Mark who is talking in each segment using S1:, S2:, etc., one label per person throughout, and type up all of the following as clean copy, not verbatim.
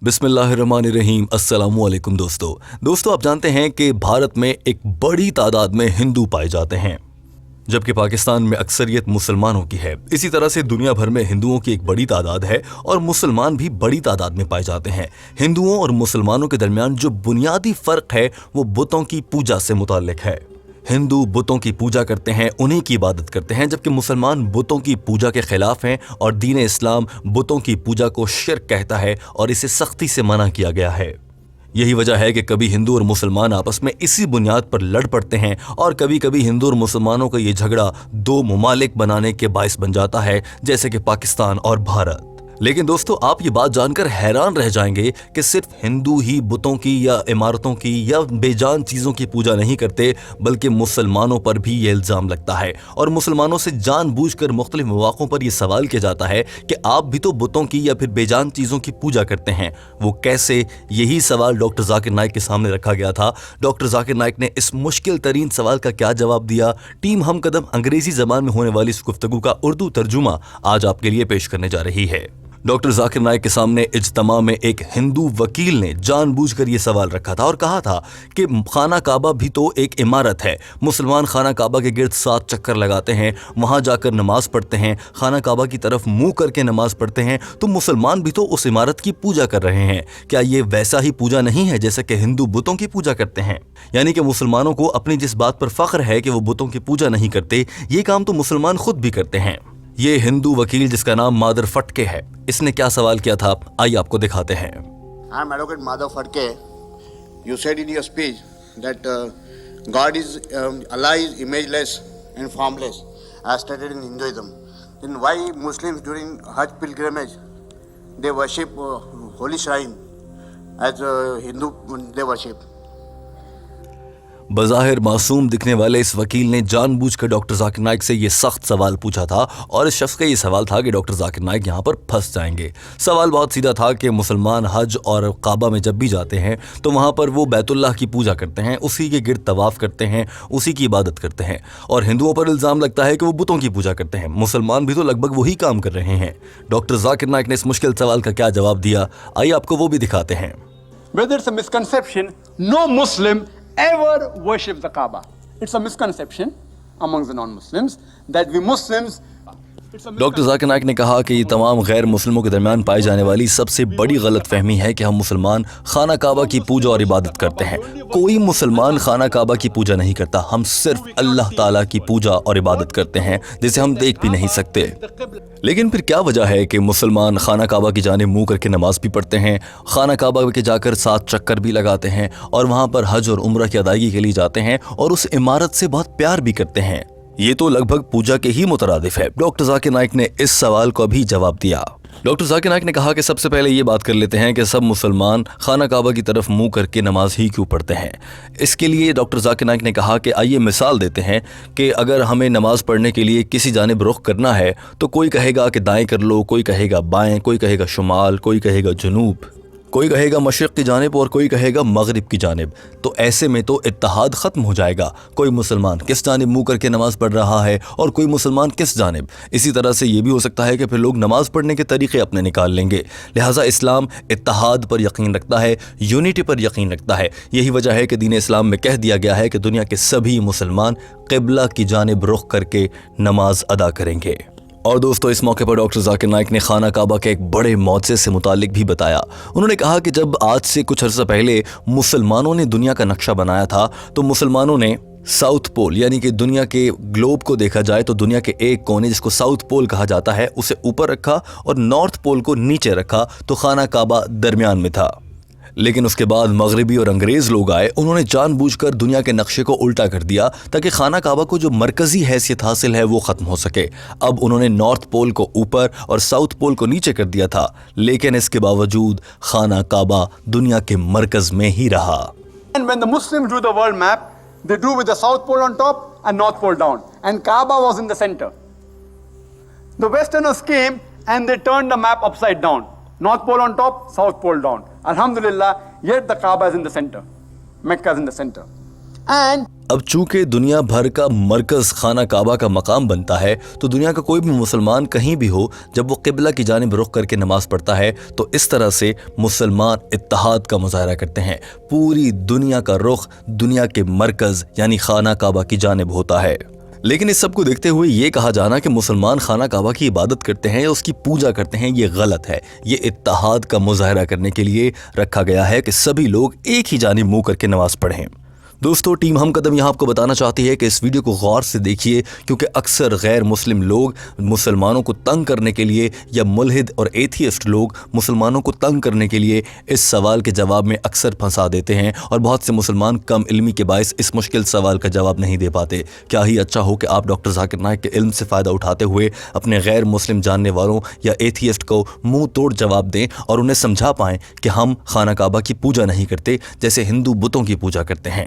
S1: बिस्मिल्लाहिर्रहमानिर्रहीम। अस्सलाम वालेकुम दोस्तों आप जानते हैं कि भारत में एक बड़ी तादाद में हिंदू पाए जाते हैं, जबकि पाकिस्तान में अक्सरियत मुसलमानों की है। इसी तरह से दुनिया भर में हिंदुओं की एक बड़ी तादाद है और मुसलमान भी बड़ी तादाद में पाए जाते हैं। हिंदुओं और मुसलमानों के दरमियान जो बुनियादी फ़र्क है वो बुतों की पूजा से मुताल्लिक है। हिंदू बुतों की पूजा करते हैं, उन्हीं की इबादत करते हैं, जबकि मुसलमान बुतों की पूजा के खिलाफ हैं और दीन इस्लाम बुतों की पूजा को शिर्क कहता है और इसे सख्ती से मना किया गया है। यही वजह है कि कभी हिंदू और मुसलमान आपस में इसी बुनियाद पर लड़ पड़ते हैं और कभी कभी हिंदू और मुसलमानों का ये झगड़ा दो ममालिक बनाने के बाइस बन जाता है, जैसे कि पाकिस्तान और भारत। लेकिन दोस्तों आप ये बात जानकर हैरान रह जाएंगे कि सिर्फ हिंदू ही बुतों की या इमारतों की या बेजान चीज़ों की पूजा नहीं करते, बल्कि मुसलमानों पर भी ये इल्ज़ाम लगता है और मुसलमानों से जानबूझकर मुख्तलिफ मौक़ों पर यह सवाल किया जाता है कि आप भी तो बुतों की या फिर बेजान चीज़ों की पूजा करते हैं। वो कैसे? यही सवाल डॉक्टर जाकिर नाइक के सामने रखा गया था। डॉक्टर जाकिर नाइक ने इस मुश्किल तरीन सवाल का क्या जवाब दिया? टीम हम कदम अंग्रेज़ी ज़बान में होने वाली इस गुफ्तगू का उर्दू तर्जुमा आज आपके लिए पेश करने जा रही है। डॉक्टर जाकिर नाइक के सामने इज्तिमा में एक हिंदू वकील ने जानबूझकर यह सवाल रखा था और कहा था कि खाना काबा भी तो एक इमारत है। मुसलमान खाना काबा के गिर्द 7 चक्कर लगाते हैं, वहां जाकर नमाज पढ़ते हैं, खाना काबा की तरफ मुंह करके नमाज पढ़ते हैं, तो मुसलमान भी तो उस इमारत की पूजा कर रहे हैं। क्या ये वैसा ही पूजा नहीं है जैसे कि हिंदू बुतों की पूजा करते हैं? यानी कि मुसलमानों को अपनी जिस बात पर फख्र है कि वो बुतों की पूजा नहीं करते, ये काम तो मुसलमान खुद भी करते हैं। ये हिंदू वकील जिसका नाम मादर फटके है, इसने क्या सवाल किया था, आइए आपको दिखाते हैं।
S2: I am Advocate Madhav Fatke. You said in your speech that God is Allah is imageless and formless, as stated in Hinduism. Then why Muslims during Hajj pilgrimage they worship holy shrine as Hindu they worship?
S1: बज़ाहिर मासूम दिखने वाले इस वकील ने जानबूझकर doctor Zakir Naik से ये सख्त सवाल पूछा था और इस शख्स का ये सवाल था कि डॉक्टर जाकिर नाइक यहाँ पर फंस जाएंगे। सवाल बहुत सीधा था कि मुसलमान हज और काबा में जब भी जाते हैं तो वहाँ पर वो बैतुल्लाह की पूजा करते हैं, उसी के गिर्द तवाफ़ करते हैं, उसी की इबादत करते हैं, और हिंदुओं पर इल्ज़ाम लगता है कि वो बुतों की पूजा करते हैं। मुसलमान भी तो लगभग वही काम कर रहे हैं। डॉक्टर जाकिर नाइक ने इस मुश्किल सवाल का क्या जवाब दिया, आइए आपको वो भी दिखाते हैं।
S3: Whether it's a misconception, no Muslim ever worships the Kaaba. It's a misconception amongst the non-Muslims that we Muslims.
S1: Doctor Zakir Naik ने कहा कि ये तमाम गैर मुस्लिमों के दरमियान पाई जाने वाली सबसे बड़ी गलत फहमी है कि हम मुसलमान खाना काबा की पूजा और इबादत करते हैं। कोई मुसलमान खाना काबा की पूजा नहीं करता, हम सिर्फ अल्लाह ताला की पूजा और इबादत करते हैं जिसे हम देख भी नहीं सकते। लेकिन फिर क्या वजह है कि मुसलमान खाना काबा की जानिब मुंह करके नमाज भी पढ़ते हैं, खाना काबा के जाकर 7 चक्कर भी लगाते हैं और वहाँ पर हज और उम्रा की अदायगी के लिए जाते हैं और उस इमारत से बहुत प्यार भी करते हैं? ये तो लगभग पूजा के ही मुतरादिफ है। डॉक्टर जाकिर नाइक ने इस सवाल को भी जवाब दिया। डॉक्टर जाकिर नाइक ने कहा कि सबसे पहले ये बात कर लेते हैं कि सब मुसलमान खाना काबा की तरफ मुंह करके नमाज ही क्यों पढ़ते हैं। इसके लिए डॉक्टर जाकिर नाइक ने कहा कि आइए मिसाल देते हैं कि अगर हमें नमाज पढ़ने के लिए किसी जानिब रुख करना है तो कोई कहेगा कि दाएं कर लो, कोई कहेगा बाएं, कोई कहेगा शुमाल, कोई कहेगा जनूब, कोई कहेगा मशरिक़ की जानिब और कोई कहेगा मगरिब की जानिब। तो ऐसे में तो इत्तेहाद ख़त्म हो जाएगा। कोई मुसलमान किस जानिब मुंह करके नमाज पढ़ रहा है और कोई मुसलमान किस जानिब। इसी तरह से ये भी हो सकता है कि फिर लोग नमाज पढ़ने के तरीक़े अपने निकाल लेंगे। लिहाजा इस्लाम इत्तेहाद पर यकीन रखता है, यूनिटी पर यकीन रखता है। यही वजह है कि दीन इस्लाम में कह दिया गया है कि दुनिया के सभी मुसलमान क़िबला की जानिब रुख करके नमाज अदा करेंगे। और दोस्तों इस मौके पर डॉक्टर जाकिर नाइक ने खाना काबा के एक बड़े मौज़े से मुतालिक भी बताया। उन्होंने कहा कि जब आज से कुछ अर्सा पहले मुसलमानों ने दुनिया का नक्शा बनाया था तो मुसलमानों ने साउथ पोल यानी कि दुनिया के ग्लोब को देखा जाए तो दुनिया के एक कोने जिसको साउथ पोल कहा जाता है उसे ऊपर रखा और नॉर्थ पोल को नीचे रखा, तो खाना काबा दरमियान में था। लेकिन उसके बाद मगरबी और अंग्रेज़ लोग आए, उन्होंने जानबूझकर दुनिया के नक्शे को उल्टा कर दिया ताकि खाना काबा को जो मरकज़ी हैसियत हासिल है वो ख़त्म हो सके। अब उन्होंने नॉर्थ पोल को ऊपर और साउथ पोल को नीचे कर दिया था, लेकिन इसके बावजूद खाना काबा दुनिया के मरकज़ में ही रहा।
S3: And when the Muslims drew the world map, they drew with the South Pole on top and North Pole down, and Kaaba was in the center. The Westerners came and they turned the map upside down. North Pole on top, South Pole down. Alhamdulillah, yet the Kaaba is in the center. Mecca is in the center. And
S1: اب چونکہ دنیا بھر کا مرکز خانہ کعبہ کا مقام بنتا ہے تو دنیا کا کوئی بھی مسلمان کہیں بھی ہو جب وہ قبلہ کی جانب رخ کر کے نماز پڑھتا ہے تو اس طرح سے مسلمان اتحاد کا مظاہرہ کرتے ہیں. پوری دنیا کا رخ دنیا کے مرکز یعنی خانہ کعبہ کی جانب ہوتا ہے. لیکن اس سب کو دیکھتے ہوئے یہ کہا جانا کہ مسلمان خانہ کعبہ کی عبادت کرتے ہیں یا اس کی پوجا کرتے ہیں یہ غلط ہے. یہ اتحاد کا مظاہرہ کرنے کے لیے رکھا گیا ہے کہ سبھی لوگ ایک ہی جانب منہ کر کے نماز پڑھیں. دوستو ٹیم ہم قدم یہاں آپ کو بتانا چاہتی ہے کہ اس ویڈیو کو غور سے دیکھیے کیونکہ اکثر غیر مسلم لوگ مسلمانوں کو تنگ کرنے کے لیے یا ملحد اور ایتھیسٹ لوگ مسلمانوں کو تنگ کرنے کے لیے اس سوال کے جواب میں اکثر پھنسا دیتے ہیں اور بہت سے مسلمان کم علمی کے باعث اس مشکل سوال کا جواب نہیں دے پاتے. کیا ہی اچھا ہو کہ آپ ڈاکٹر ذاکر نائک کے علم سے فائدہ اٹھاتے ہوئے اپنے غیر مسلم جاننے والوں یا ایتھیسٹ کو منہ توڑ جواب دیں اور انہیں سمجھا پائیں کہ ہم خانہ کعبہ کی پوجا نہیں کرتے جیسے ہندو بتوں کی پوجا کرتے ہیں.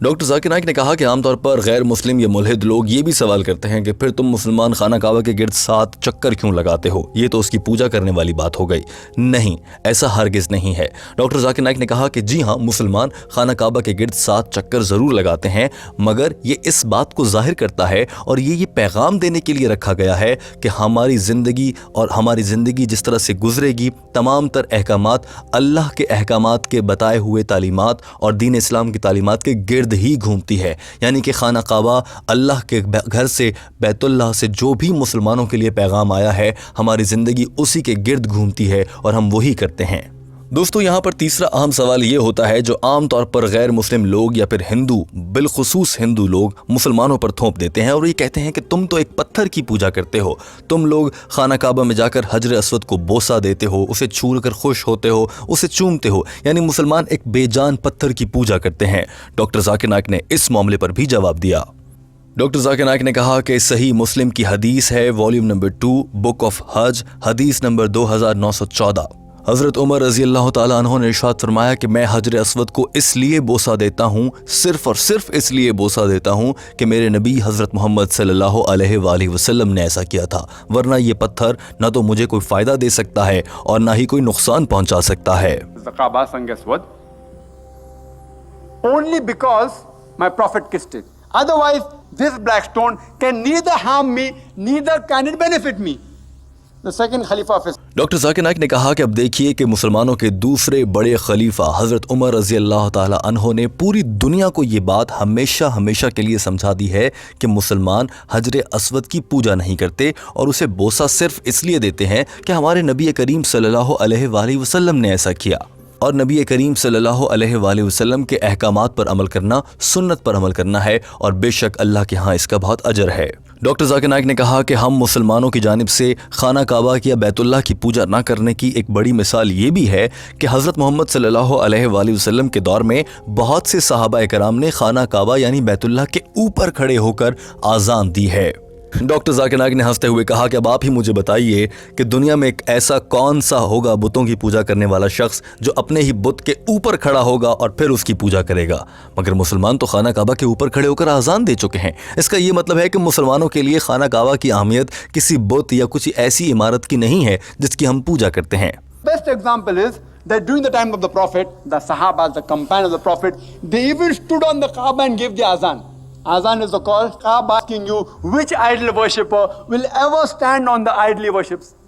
S1: ڈاکٹر ذاکر نائک نے کہا کہ عام طور پر غیر مسلم یا ملحد لوگ یہ بھی سوال کرتے ہیں کہ پھر تم مسلمان خانہ کعبہ کے گرد 7 چکر کیوں لگاتے ہو, یہ تو اس کی پوجا کرنے والی بات ہو گئی. نہیں, ایسا ہرگز نہیں ہے. ڈاکٹر ذاکر نائک نے کہا کہ جی ہاں مسلمان خانہ کعبہ کے گرد 7 چکر ضرور لگاتے ہیں مگر یہ اس بات کو ظاہر کرتا ہے اور یہ پیغام دینے کے لیے رکھا گیا ہے کہ ہماری زندگی جس طرح سے گزرے گی تمام تر احکامات اللہ کے احکامات کے بتائے ہوئے تعلیمات اور دین اسلام کی تعلیمات کے گرد ہی گھومتی ہے. یعنی کہ خانہ کعبہ اللہ کے گھر سے بیت اللہ سے جو بھی مسلمانوں کے لیے پیغام آیا ہے ہماری زندگی اسی کے گرد گھومتی ہے اور ہم وہی کرتے ہیں. دوستو یہاں پر تیسرا اہم سوال یہ ہوتا ہے جو عام طور پر غیر مسلم لوگ یا پھر ہندو بالخصوص ہندو لوگ مسلمانوں پر تھوپ دیتے ہیں اور یہ کہتے ہیں کہ تم تو ایک پتھر کی پوجا کرتے ہو. تم لوگ خانہ کعبہ میں جا کر حجر اسود کو بوسہ دیتے ہو, اسے چھو کر خوش ہوتے ہو, اسے چومتے ہو, یعنی مسلمان ایک بے جان پتھر کی پوجا کرتے ہیں. ڈاکٹر ذاکر نائک نے اس معاملے پر بھی جواب دیا. ڈاکٹر ذاکر نائک نے کہا کہ صحیح مسلم کی حدیث ہے والیوم نمبر 2 بک آف حج حدیث نمبر 2914. حضرت عمر رضی اللہ تعالیٰ عنہ نے ارشاد فرمایا کہ میں حجر اسود کو اس لیے بوسہ دیتا ہوں, صرف اور صرف اس لیے بوسہ دیتا ہوں کہ میرے نبی حضرت محمد صلی اللہ علیہ وآلہ وسلم نے ایسا کیا تھا, ورنہ یہ پتھر نہ تو مجھے کوئی فائدہ دے سکتا ہے اور نہ ہی کوئی نقصان پہنچا سکتا ہے.
S3: Only because my prophet kissed it. Otherwise, this black stone can neither harm me, neither can it benefit me. The second Khalifa of Islam.
S1: Doctor Zakir Naik نے کہا کہ اب دیکھیے کہ مسلمانوں کے دوسرے بڑے خلیفہ حضرت عمر رضی اللہ تعالی عنہ نے پوری دنیا کو یہ بات ہمیشہ کے لیے سمجھا دی ہے کہ مسلمان حجر اسود کی پوجا نہیں کرتے اور اسے بوسہ صرف اس لیے دیتے ہیں کہ ہمارے نبی کریم صلی اللہ علیہ وآلہ وسلم نے ایسا کیا. اور نبی کریم صلی اللہ علیہ وآلہ وسلم کے احکامات پر عمل کرنا سنت پر عمل کرنا ہے اور بے شک اللہ کے ہاں اس کا بہت اجر ہے. ڈاکٹر ذاکر نائک نے کہا کہ ہم مسلمانوں کی جانب سے خانہ کعبہ یا بیت اللہ کی پوجا نہ کرنے کی ایک بڑی مثال یہ بھی ہے کہ حضرت محمد صلی اللہ علیہ وآلہ وسلم کے دور میں بہت سے صحابہ کرام نے خانہ کعبہ یعنی بیت اللہ کے اوپر کھڑے ہو کر آذان دی ہے. ڈاکٹر ذاکر نائک نے ہنستے ہوئے کہا کہ اب آپ ہی مجھے بتائیے کہ دنیا میں ایک ایسا کون سا ہوگا بتوں کی پوجا کرنے والا شخص جو اپنے ہی بت کے اوپر کھڑا ہوگا اور پھر اس کی پوجا کرے گا. مگر مسلمان تو خانہ کعبہ کے اوپر کھڑے ہو کر آذان دے چکے ہیں. اس کا یہ مطلب ہے کہ مسلمانوں کے لیے خانہ کعبہ کی اہمیت کسی بت یا کچھ ایسی عمارت کی نہیں ہے جس کی ہم پوجا کرتے ہیں.
S3: Best example is that during the time of the Prophet, the Sahabas, the companions of the Prophet, they even stood on the Kaaba and gave the azan. Azan is the call. Kaaba asking you which idol worshipper will ever stand on the idol he worships.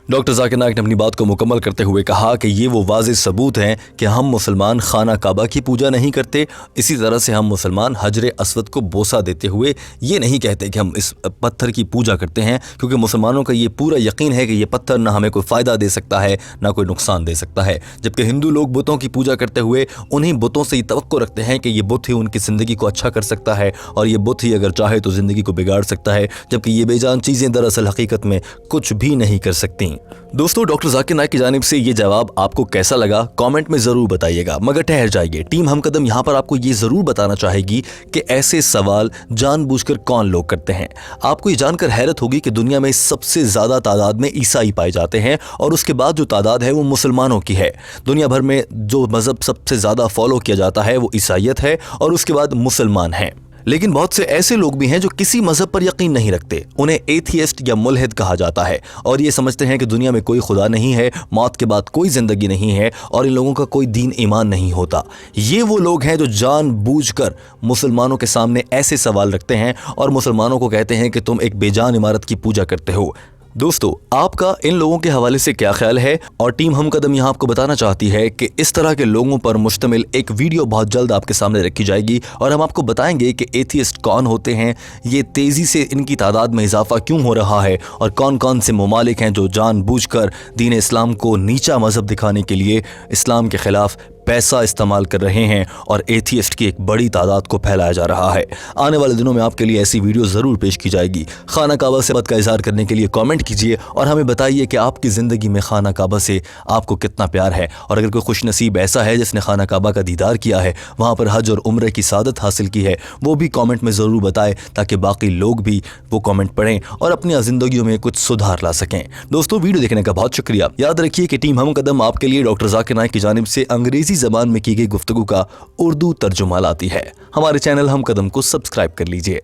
S1: Doctor Zakir Naik نے اپنی بات کو مکمل کرتے ہوئے کہا کہ یہ وہ واضح ثبوت ہیں کہ ہم مسلمان خانہ کعبہ کی پوجا نہیں کرتے. اسی طرح سے ہم مسلمان حجر اسود کو بوسہ دیتے ہوئے یہ نہیں کہتے کہ ہم اس پتھر کی پوجا کرتے ہیں کیونکہ مسلمانوں کا یہ پورا یقین ہے کہ یہ پتھر نہ ہمیں کوئی فائدہ دے سکتا ہے نہ کوئی نقصان دے سکتا ہے. جبکہ ہندو لوگ بتوں کی پوجا کرتے ہوئے انہی بتوں سے یہ توقع رکھتے ہیں کہ یہ بت ہی ان کی زندگی کو اچھا کر سکتا ہے اور یہ بت ہی اگر چاہے تو زندگی کو بگاڑ سکتا ہے, جبکہ یہ بے جان چیزیں دراصل حقیقت میں کچھ بھی نہیں کر سکتی. دوستو ڈاکٹر ذاکر نائک کی جانب سے یہ جواب آپ کو کیسا لگا کامنٹ میں ضرور بتائیے گا. مگر ٹھہر جائیے, ٹیم ہم قدم یہاں پر آپ کو یہ ضرور بتانا چاہے گی کہ ایسے سوال جان بوجھ کر کون لوگ کرتے ہیں. آپ کو یہ جان کر حیرت ہوگی کہ دنیا میں سب سے زیادہ تعداد میں عیسائی پائے جاتے ہیں اور اس کے بعد جو تعداد ہے وہ مسلمانوں کی ہے. دنیا بھر میں جو مذہب سب سے زیادہ فالو کیا جاتا ہے وہ عیسائیت ہے اور اس کے بعد مسلمان ہیں. लेकिन बहुत से ऐसे लोग भी हैं जो किसी मजहब पर यकीन नहीं रखते। उन्हें एथियस्ट या मुल्हिद कहा जाता है और ये समझते हैं कि दुनिया में कोई खुदा नहीं है, मौत के बाद कोई जिंदगी नहीं है और इन लोगों का कोई दीन ईमान नहीं होता। ये वो लोग हैं जो जानबूझकर मुसलमानों के सामने ऐसे सवाल रखते हैं और मुसलमानों को कहते हैं कि तुम एक बेजान इमारत की पूजा करते हो। दोस्तों, आपका इन लोगों के हवाले से क्या ख्याल है? और टीम हम कदम यहाँ आपको बताना चाहती है कि इस तरह के लोगों पर मुश्तमिल एक वीडियो बहुत जल्द आपके सामने रखी जाएगी और हम आपको बताएंगे कि एथियस्ट कौन होते हैं, ये तेज़ी से इनकी तादाद में इजाफा क्यों हो रहा है और कौन कौन से ममालिक हैं जो जानबूझकर दीन इस्लाम को नीचा मजहब दिखाने के लिए इस्लाम के खिलाफ पैसा इस्तेमाल कर रहे हैं और एथियस्ट की एक बड़ी तादाद को फैलाया जा रहा है। आने वाले दिनों में आपके लिए ऐसी वीडियो ज़रूर पेश की जाएगी। खाना काबा से मत का इज़हार करने के लिए कमेंट कीजिए और हमें बताइए कि आपकी ज़िंदगी में खाना काबा से आपको कितना प्यार है। और अगर कोई खुश नसीब ऐसा है जिसने खाना काबा का दीदार किया है, वहाँ पर हज और उम्र की सादत हासिल की है, वो भी कॉमेंट में ज़रूर बताएं ताकि बाकी लोग भी वो कॉमेंट पढ़ें और अपनी ज़िंदगियों में कुछ सुधार ला सकें। दोस्तों, वीडियो देखने का बहुत शुक्रिया। याद रखिए कि टीम हम कदम आपके लिए डॉक्टर जाकिर नाइक की जानिब से अंग्रेजी ज़बान में की गई गुफ्तगू का उर्दू तर्जुमा लाती है। हमारे चैनल हम कदम को सब्सक्राइब कर लीजिए।